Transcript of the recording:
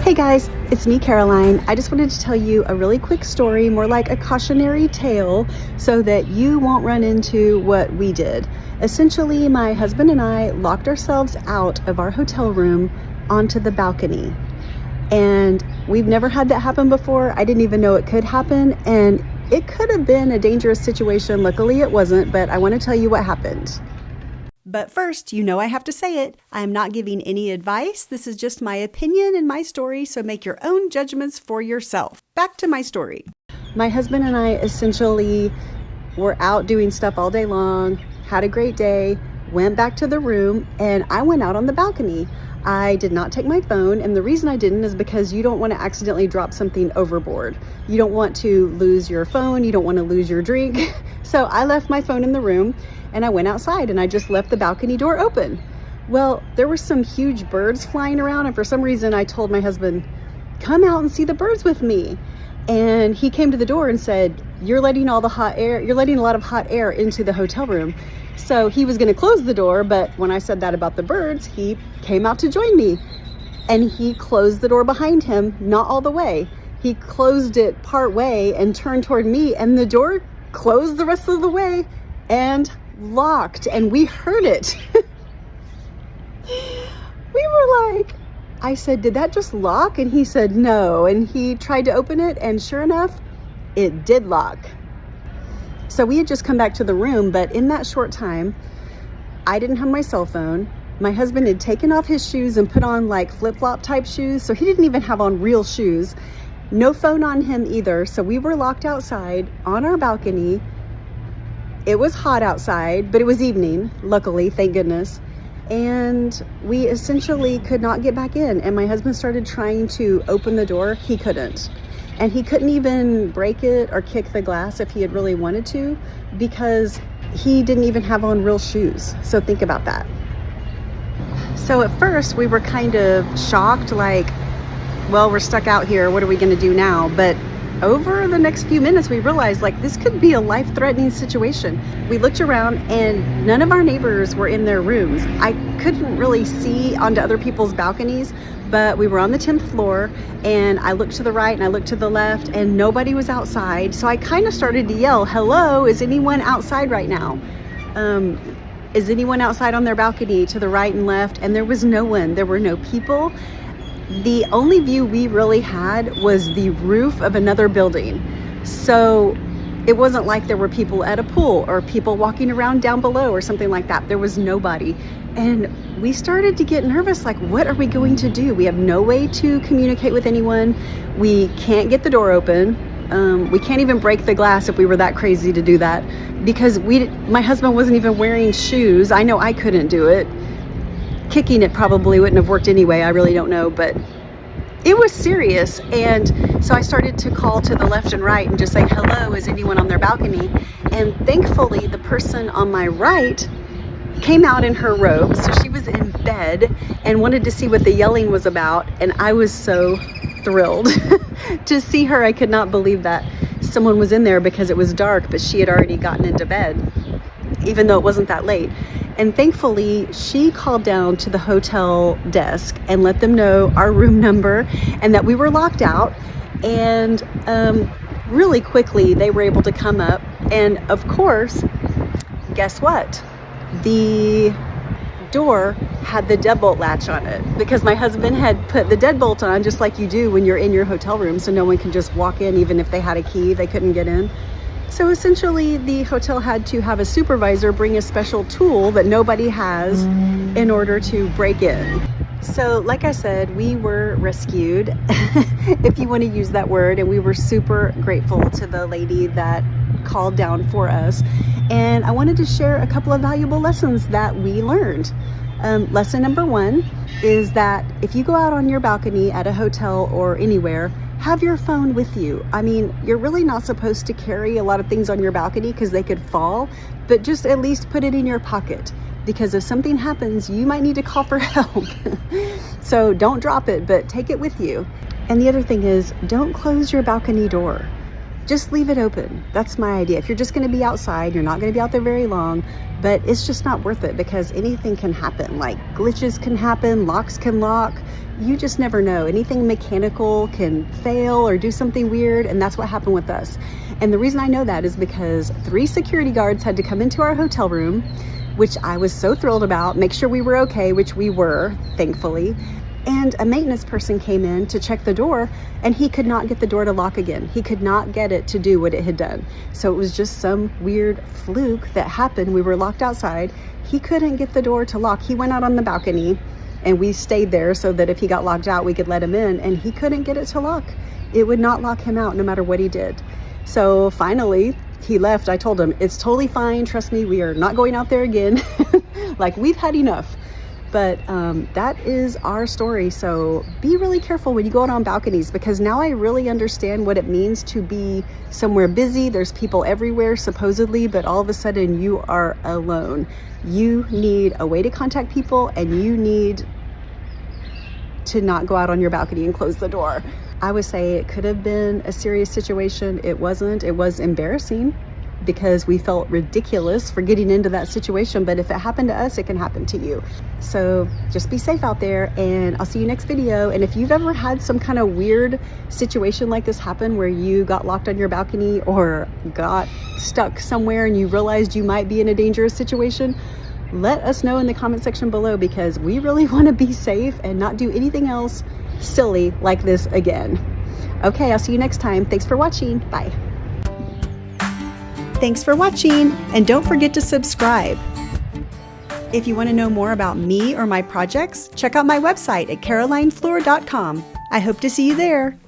Hey guys, it's me, Caroline. I just wanted to tell you a really quick story, more like a cautionary tale, so that you won't run into what we did. Essentially, my husband and I locked ourselves out of our hotel room onto the balcony. And we've never had that happen before. I didn't even know it could happen, and it could have been a dangerous situation. Luckily, it wasn't, but I want to tell you what happened. But first, you know I have to say it. I am not giving any advice. This is just my opinion and my story, so make your own judgments for yourself. Back to my story. My husband and I essentially were out doing stuff all day long, had a great day, went back to the room, and I went out on the balcony. I did not take my phone, and the reason I didn't is because you don't want to accidentally drop something overboard. You don't want to lose your phone, you don't want to lose your drink. So I left my phone in the room and I went outside and I just left the balcony door open. Well, there were some huge birds flying around, and for some reason I told my husband, come out and see the birds with me. And he came to the door and said, you're letting a lot of hot air into the hotel room. So he was going to close the door, but when I said that about the birds, he came out to join me. And he closed the door behind him, not all the way. He closed it part way and turned toward me, and the door closed the rest of the way and locked, and we heard it. We were like, I said, did that just lock? And he said, no. And he tried to open it, and sure enough, it did lock. So we had just come back to the room, but in that short time, I didn't have my cell phone. My husband had taken off his shoes and put on like flip-flop type shoes, so he didn't even have on real shoes. No phone on him either, so we were locked outside on our balcony. It was hot outside, but it was evening, luckily, thank goodness. And we essentially could not get back in, and my husband started trying to open the door. He couldn't. And he couldn't even break it or kick the glass if he had really wanted to, because he didn't even have on real shoes. So think about that. So at first we were kind of shocked, like, well, we're stuck out here. What are we going to do now? But over the next few minutes, we realized like this could be a life-threatening situation. We looked around and none of our neighbors were in their rooms. I couldn't really see onto other people's balconies, but we were on the 10th floor, and I looked to the right and I looked to the left, and nobody was outside. So I kind of started to yell, hello, is anyone outside right now? Is anyone outside on their balcony to the right and left? And there was no one. There were no people. The only view we really had was the roof of another building. So it wasn't like there were people at a pool or people walking around down below or something like that. There was nobody. And we started to get nervous, like, what are we going to do? We have no way to communicate with anyone. We can't get the door open. We can't even break the glass if we were that crazy to do that, because my husband wasn't even wearing shoes. I know I couldn't do it. Kicking it probably wouldn't have worked anyway. I really don't know, but it was serious. And so I started to call to the left and right and just say, hello, is anyone on their balcony? And thankfully the person on my right came out in her robe. So she was in bed and wanted to see what the yelling was about. And I was so thrilled to see her. I could not believe that someone was in there, because it was dark, but she had already gotten into bed, even though it wasn't that late. And thankfully, she called down to the hotel desk and let them know our room number and that we were locked out. And really quickly, they were able to come up. And of course, guess what? The door had the deadbolt latch on it, because my husband had put the deadbolt on, just like you do when you're in your hotel room, so no one can just walk in. Even if they had a key, they couldn't get in. So essentially, the hotel had to have a supervisor bring a special tool that nobody has in order to break in. So like I said, we were rescued, if you want to use that word, and we were super grateful to the lady that called down for us. And I wanted to share a couple of valuable lessons that we learned. Lesson number one is that if you go out on your balcony at a hotel or anywhere, have your phone with you. I mean, you're really not supposed to carry a lot of things on your balcony because they could fall, but just at least put it in your pocket, because if something happens, you might need to call for help. So don't drop it, but take it with you. And the other thing is, don't close your balcony door. Just leave it open. That's my idea. If you're just going to be outside, you're not going to be out there very long, but it's just not worth it because anything can happen. Like glitches can happen, locks can lock. You just never know. Anything mechanical can fail or do something weird, and that's what happened with us. And the reason I know that is because 3 security guards had to come into our hotel room, which I was so thrilled about, make sure we were okay, which we were, thankfully. And a maintenance person came in to check the door, and he could not get the door to lock again. He could not get it to do what it had done. So it was just some weird fluke that happened. We were locked outside. He couldn't get the door to lock. He went out on the balcony, and we stayed there so that if he got locked out, we could let him in, and he couldn't get it to lock. It would not lock him out no matter what he did. So finally, he left. I told him, it's totally fine. Trust me, we are not going out there again. Like, we've had enough. But that is our story. So be really careful when you go out on balconies, because now I really understand what it means to be somewhere busy. There's people everywhere, supposedly, but all of a sudden you are alone. You need a way to contact people, and you need to not go out on your balcony and close the door. I would say it could have been a serious situation. It wasn't. It was embarrassing because we felt ridiculous for getting into that situation. But if it happened to us, it can happen to you. So just be safe out there, and I'll see you next video. And if you've ever had some kind of weird situation like this happen where you got locked on your balcony or got stuck somewhere and you realized you might be in a dangerous situation, let us know in the comment section below, because we really want to be safe and not do anything else silly like this again. Okay, I'll see you next time. Thanks for watching. Bye. Thanks for watching, and don't forget to subscribe. If you want to know more about me or my projects, check out my website at carolinefleur.com. I hope to see you there.